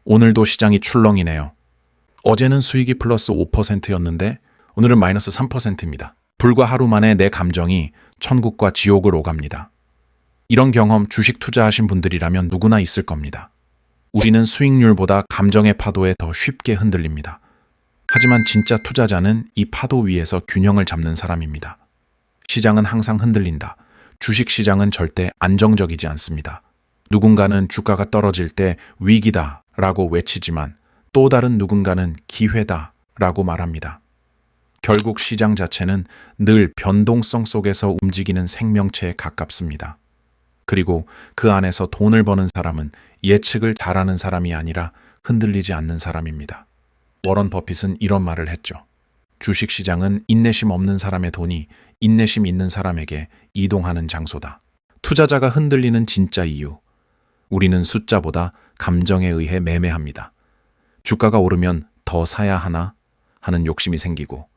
오늘도 시장이 출렁이네요. 어제는 수익이 플러스 5%였는데 오늘은 마이너스 3%입니다. 불과 하루 만에 내 감정이 천국과 지옥을 오갑니다. 이런 경험 주식 투자하신 분들이라면 누구나 있을 겁니다. 우리는 수익률보다 감정의 파도에 더 쉽게 흔들립니다. 하지만 진짜 투자자는 이 파도 위에서 균형을 잡는 사람입니다. 시장은 항상 흔들린다. 주식 시장은 절대 안정적이지 않습니다. 누군가는 주가가 떨어질 때 위기다 라고 외치지만 또 다른 누군가는 기회다 라고 말합니다. 결국 시장 자체는 늘 변동성 속에서 움직이는 생명체에 가깝습니다. 그리고 그 안에서 돈을 버는 사람은 예측을 잘하는 사람이 아니라 흔들리지 않는 사람입니다. 워런 버핏은 이런 말을 했죠. 주식시장은 인내심 없는 사람의 돈이 인내심 있는 사람에게 이동하는 장소다. 투자자가 흔들리는 진짜 이유. 우리는 숫자보다 감정에 의해 매매합니다. 주가가 오르면 더 사야 하나 하는 욕심이 생기고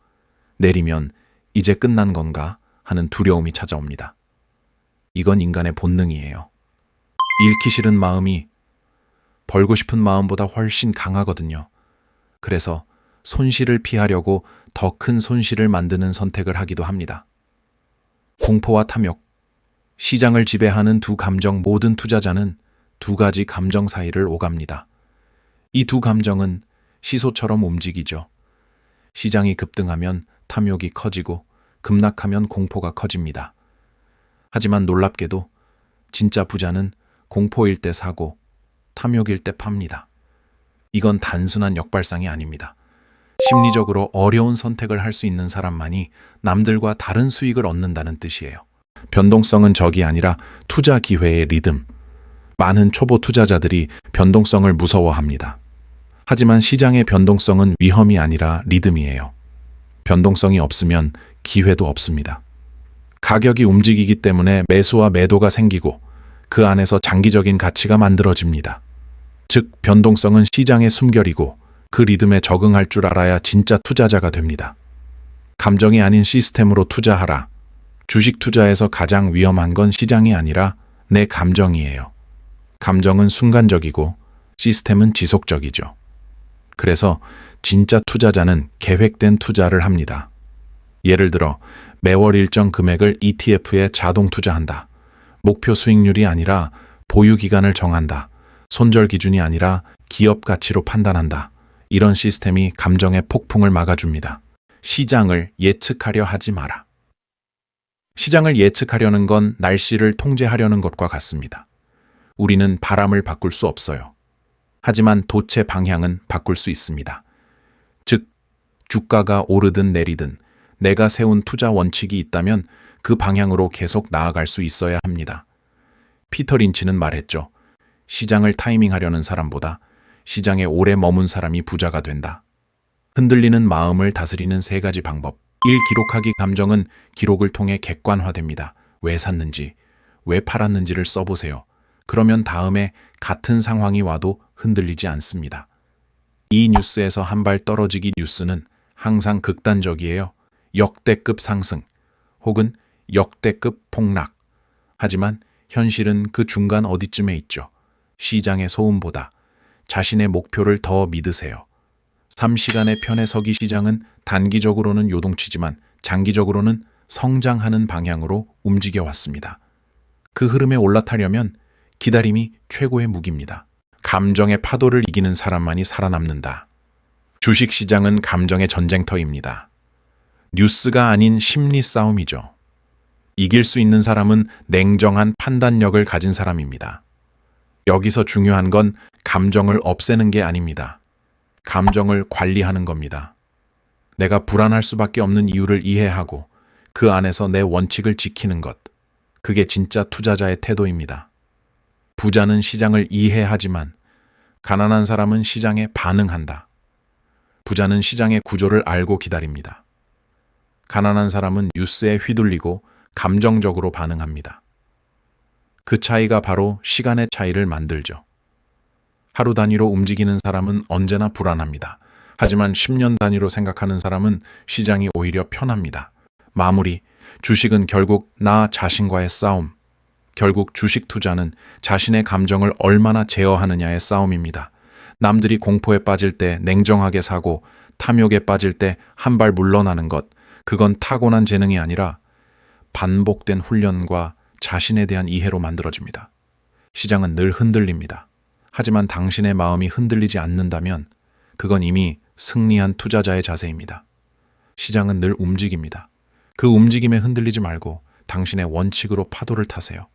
내리면 이제 끝난 건가 하는 두려움이 찾아옵니다. 이건 인간의 본능이에요. 잃기 싫은 마음이 벌고 싶은 마음보다 훨씬 강하거든요. 그래서 손실을 피하려고 더 큰 손실을 만드는 선택을 하기도 합니다. 공포와 탐욕, 시장을 지배하는 두 감정. 모든 투자자는 두 가지 감정 사이를 오갑니다. 이 두 감정은 시소처럼 움직이죠. 시장이 급등하면 탐욕이 커지고 급락하면 공포가 커집니다. 하지만 놀랍게도 진짜 부자는 공포일 때 사고 탐욕일 때 팝니다. 이건 단순한 역발상이 아닙니다. 심리적으로 어려운 선택을 할 수 있는 사람만이 남들과 다른 수익을 얻는다는 뜻이에요. 변동성은 적이 아니라 투자 기회의 리듬. 많은 초보 투자자들이 변동성을 무서워합니다. 하지만 시장의 변동성은 위험이 아니라 리듬이에요. 변동성이 없으면 기회도 없습니다. 가격이 움직이기 때문에 매수와 매도가 생기고 그 안에서 장기적인 가치가 만들어집니다. 즉, 변동성은 시장의 숨결이고 그 리듬에 적응할 줄 알아야 진짜 투자자가 됩니다. 감정이 아닌 시스템으로 투자하라. 주식 투자에서 가장 위험한 건 시장이 아니라 내 감정이에요. 감정은 순간적이고 시스템은 지속적이죠. 그래서 진짜 투자자는 계획된 투자를 합니다. 예를 들어 매월 일정 금액을 ETF에 자동 투자한다. 목표 수익률이 아니라 보유 기간을 정한다. 손절 기준이 아니라 기업 가치로 판단한다. 이런 시스템이 감정의 폭풍을 막아줍니다. 시장을 예측하려 하지 마라. 시장을 예측하려는 건 날씨를 통제하려는 것과 같습니다. 우리는 바람을 바꿀 수 없어요. 하지만 돛의 방향은 바꿀 수 있습니다. 즉, 주가가 오르든 내리든 내가 세운 투자 원칙이 있다면 그 방향으로 계속 나아갈 수 있어야 합니다. 피터 린치는 말했죠. 시장을 타이밍하려는 사람보다 시장에 오래 머문 사람이 부자가 된다. 흔들리는 마음을 다스리는 세 가지 방법. 1. 기록하기. 감정은 기록을 통해 객관화됩니다. 왜 샀는지, 왜 팔았는지를 써보세요. 그러면 다음에 같은 상황이 와도 흔들리지 않습니다. 2. 뉴스에서 한 발 떨어지기. 뉴스는 항상 극단적이에요. 역대급 상승 혹은 역대급 폭락. 하지만 현실은 그 중간 어디쯤에 있죠. 시장의 소음보다 자신의 목표를 더 믿으세요. 3시간의 편에 서기. 시장은 단기적으로는 요동치지만 장기적으로는 성장하는 방향으로 움직여 왔습니다. 그 흐름에 올라타려면 기다림이 최고의 무기입니다. 감정의 파도를 이기는 사람만이 살아남는다. 주식시장은 감정의 전쟁터입니다. 뉴스가 아닌 심리 싸움이죠. 이길 수 있는 사람은 냉정한 판단력을 가진 사람입니다. 여기서 중요한 건 감정을 없애는 게 아닙니다. 감정을 관리하는 겁니다. 내가 불안할 수밖에 없는 이유를 이해하고 그 안에서 내 원칙을 지키는 것. 그게 진짜 투자자의 태도입니다. 부자는 시장을 이해하지만 가난한 사람은 시장에 반응한다. 부자는 시장의 구조를 알고 기다립니다. 가난한 사람은 뉴스에 휘둘리고 감정적으로 반응합니다. 그 차이가 바로 시간의 차이를 만들죠. 하루 단위로 움직이는 사람은 언제나 불안합니다. 하지만 10년 단위로 생각하는 사람은 시장이 오히려 편합니다. 마무리. 주식은 결국 나 자신과의 싸움. 결국 주식 투자는 자신의 감정을 얼마나 제어하느냐의 싸움입니다. 남들이 공포에 빠질 때 냉정하게 사고 탐욕에 빠질 때 한 발 물러나는 것, 그건 타고난 재능이 아니라 반복된 훈련과 자신에 대한 이해로 만들어집니다. 시장은 늘 흔들립니다. 하지만 당신의 마음이 흔들리지 않는다면 그건 이미 승리한 투자자의 자세입니다. 시장은 늘 움직입니다. 그 움직임에 흔들리지 말고 당신의 원칙으로 파도를 타세요.